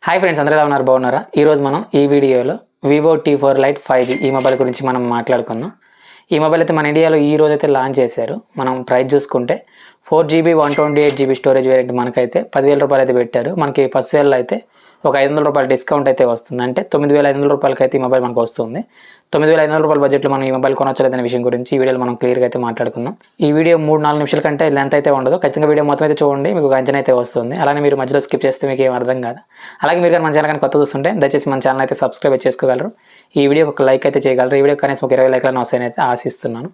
Hi friends, అందరూ ఎలా ఉన్నారు? బాగున్నారా? ఈరోజు మనం ఈ వీడియోలో వివో T4 Lite 5G ఈ మొబైల్ గురించి మనం మాట్లాడుకుందాం. ఈ మొబైల్ అయితే మన ఇండియాలో ఈ రోజు అయితే లాంచ్ చేశారు. మనం ప్రైస్ చూసుకుంటే 4GB 128GB స్టోరేజ్ వేరియంట్ మనకైతే 10,000 రూపాయలు అయితే పెట్టారు. మనకి ఫస్ట్ సేల్లో అయితే ఒక 500 రూపాయల డిస్కౌంట్ అయితే వస్తుంది. అంటే 9,500 రూపాయలకి అయితే ఈ మొబైల్ మనకు వస్తుంది. 9,500 రూపాయల బడ్జెట్లో మనం ఈ మొబైల్ కొనొచ్చలేదనే విషయం గురించి ఈ వీడియోలో మనం క్లియర్గా అయితే మాట్లాడుకుందాం. ఈ వీడియో 3-4 నిమిషాల కంటే లెంత్ అయితే ఉండదు. ఖచ్చితంగా వీడియో మొత్తం అయితే చూడండి, మీకు అంచనా అయితే వస్తుంది. అలానే మీరు మధ్యలో స్కిప్ చేస్తే మీకు ఏం అర్థం కాదు. అలాగే మీరు కానీ మన ఛానల్ కానీ కొత్త చూస్తుంటే దయచేసి మన ఛానల్ అయితే సబ్స్క్రైబ్ చేసుకోగలరు. ఈ వీడియోకి ఒక లైక్ అయితే చేయగలరు. ఈ వీడియో కనీసం ఒక 20 లైక్లను వస్తాయని అయితే ఆశిస్తున్నాను.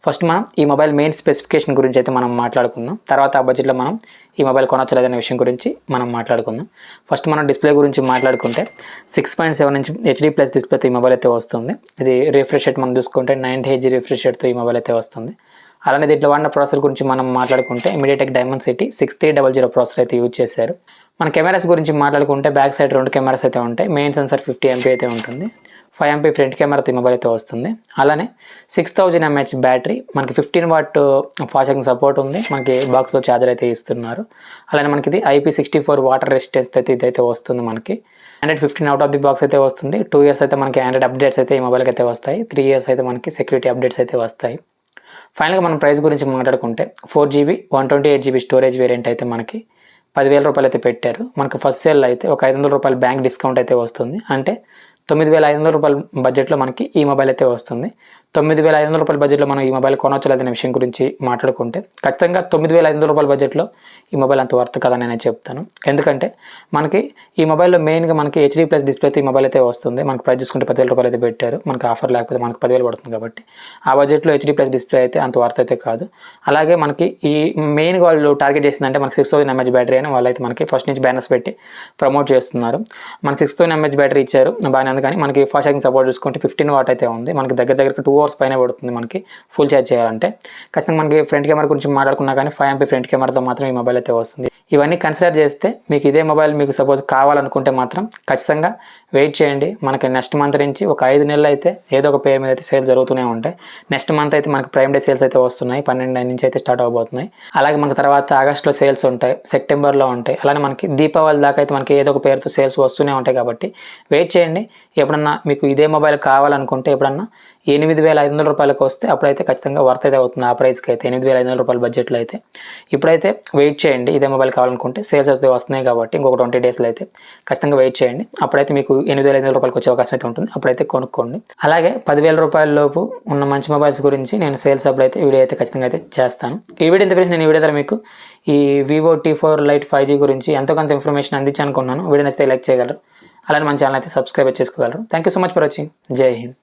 ఫస్ట్ మనం ఈ మొబైల్ మెయిన్ స్పెసిఫికేషన్ గురించి అయితే మనం మాట్లాడుకుందాం. తర్వాత ఆ బడ్జెట్లో మనం ఈ మొబైల్ కొనొచ్చలేదనే విషయం గురించి మనం మాట్లాడుకుందాం. ఫస్ట్ మనం డిస్ప్లే గురించి మాట్లాడుకుంటే 6.7 ఇంచ్ HD+ డిస్ప్లేతో ఈ మొబైల్ అయితే వస్తుంది. ఇది రిఫ్రెష్ రేట్ మనం చూసుకుంటే 90Hz రిఫ్రెష్ రేట్తో ఈ మొబైల్ అయితే వస్తుంది. అలానే దీంట్లో వాడిన ప్రాసెసర్ గురించి మనం మాట్లాడుకుంటే MediaTek Dimensity 6300 ప్రాసెసర్ అయితే యూజ్ చేశారు. మన కెమెరాస్ గురించి మాట్లాడుకుంటే బ్యాక్ సైడ్ 2 కెమెరాస్ అయితే ఉంటాయి. మెయిన్ సెన్సార్ 50MP అయితే ఉంటుంది. 5MP ఫ్రంట్ కెమెరాతో ఈ మొబైల్ అయితే వస్తుంది. అలానే 6000 mAh బ్యాటరీ, మనకి 15 వాట్ ఫాస్ట్ ఛార్జింగ్ సపోర్ట్ ఉంది. మనకి బాక్స్లో ఛార్జర్ అయితే ఇస్తున్నారు. అలానే మనకి ఇది IP64 వాటర్ రెసిస్టెన్స్ అయితే ఇదైతే వస్తుంది. మనకి Android 15 out of the box అయితే వస్తుంది. 2 years అయితే మనకి Android అప్డేట్స్ అయితే ఈ మొబైల్కి అయితే వస్తాయి. 3 years అయితే మనకి సెక్యూరిటీ అప్డేట్స్ అయితే వస్తాయి. ఫైనల్గా మనం ప్రైస్ గురించి మాట్లాడుకుంటే 4GB 128GB స్టోరేజ్ వేరియంట్ అయితే మనకి 10,000 రూపాయలు అయితే పెట్టారు. మనకు ఫస్ట్ సేల్ అయితే ఒక 500 రూపాయలు బ్యాంక్ డిస్కౌంట్ అయితే వస్తుంది. అంటే 9,500 రూపాయల బడ్జెట్లో మనకి ఈ మొబైల్ అయితే వస్తుంది. 9,500 రూపాయల బడ్జెట్లో మనం ఈ మొబైల్ కొనొచ్చలేదనే విషయం గురించి మాట్లాడుకుంటే ఖచ్చితంగా 9,500 రూపాయల బడ్జెట్లో ఈ మొబైల్ అంత వర్త్ కదని నేను చెప్తాను. ఎందుకంటే మనకి ఈ మొబైల్లో మెయిన్గా మనకి HD+ డిస్ప్లేతో ఈ మొబైల్ అయితే వస్తుంది. మనకు ప్రైస్ చూసుకుంటే 10,000 రూపాయలు అయితే పెట్టారు. మనకు ఆఫర్ లేకపోతే మనకు 10,000 పడుతుంది కాబట్టి ఆ బడ్జెట్లో HD+ డిస్ప్లే అయితే అంత వర్త్ అయితే కాదు. అలాగే మనకి ఈ మెయిన్గా వాళ్ళు టార్గెట్ చేసిందంటే మనకి 6000 mAh బ్యాటరీ అని వాళ్ళైతే మనకి ఫస్ట్ నుంచి బ్యానర్స్ పెట్టి ప్రమోట్ చేస్తున్నారు. మనకి 6000 mAh బ్యాటరీ ఇచ్చారు, బాగానే ఉంది. కానీ మనకి ఫాస్ట్ ఛార్జింగ్ సపోర్ట్ చూసుకుంటే 15 వాట్ అయితే ఉంది. మనకి దగ్గర 2 hours పైన పడుతుంది మనకి ఫుల్ ఛార్జ్ చేయాలంటే. ఖచ్చితంగా మనకి ఫ్రంట్ కెమెరా గురించి మాట్లాడుకున్నా కానీ 5MP ఫ్రంట్ కెమెరాతో మాత్రం ఈ మొబైల్ అయితే వస్తుంది. ఇవన్నీ కన్సిడర్ చేస్తే మీకు ఇదే మొబైల్ మీకు సపోజ్ కావాలనుకుంటే మాత్రం ఖచ్చితంగా వెయిట్ చేయండి. మనకి నెక్స్ట్ మంత్ నుంచి ఒక 5 నెలలు అయితే ఏదో ఒక పేరు మీద అయితే సేల్స్ జరుగుతూనే ఉంటాయి. నెక్స్ట్ మంత్ అయితే మనకి ప్రైమ్ డే సేల్స్ అయితే వస్తున్నాయి. 12 నుంచి అయితే స్టార్ట్ అవబోతున్నాయి. అలాగే మనకి తర్వాత ఆగస్టులో సేల్స్ ఉంటాయి, సెప్టెంబర్లో ఉంటాయి. అలానే మనకి దీపావళి దాకా అయితే మనకి ఏదో ఒక పేరుతో సేల్స్ వస్తూనే ఉంటాయి. కాబట్టి వెయిట్ చేయండి. ఎప్పుడన్నా మీకు ఇదే మొబైల్ కావాలనుకుంటే ఎప్పుడన్నా 8,500 రూపాయలకు వస్తే అప్పుడైతే ఖచ్చితంగా వర్త్ అయితే అవుతుంది. ఆ ప్రైస్కి అయితే 8,500 రూపాయల బడ్జెట్లో అయితే. ఇప్పుడైతే వెయిట్ చేయండి. ఇదే మొబైల్ కావాలనుకుంటే సేల్స్ అయితే వస్తున్నాయి కాబట్టి ఇంకొక 20 డేస్లో అయితే ఖచ్చితంగా వెయిట్ చేయండి. అప్పుడైతే మీకు 8,500 రూపాయలకు వచ్చే అవకాశం అయితే ఉంటుంది. అప్పుడైతే కొనుక్కోండి. అలాగే 10,000 రూపాయల లోపు ఉన్న మంచి మొబైల్స్ గురించి నేను సేల్స్ అప్పుడు అయితే వీడియో అయితే ఖచ్చితంగా అయితే చేస్తాను. ఈ వీడియో ఇంత నేను ఈ వీడియో ద్వారా మీకు ఈ వివో T4 Lite 5G గురించి ఎంతో కొంత ఇన్ఫర్మేషన్ అందించాలనుకున్నాను. వీడియో నచ్చితే లైక్ చేయగలరు. అలానే మన ఛానల్ అయితే సబ్స్క్రైబ్ చేసుకోగలరు. Thank you so much for watching. జై హింద్.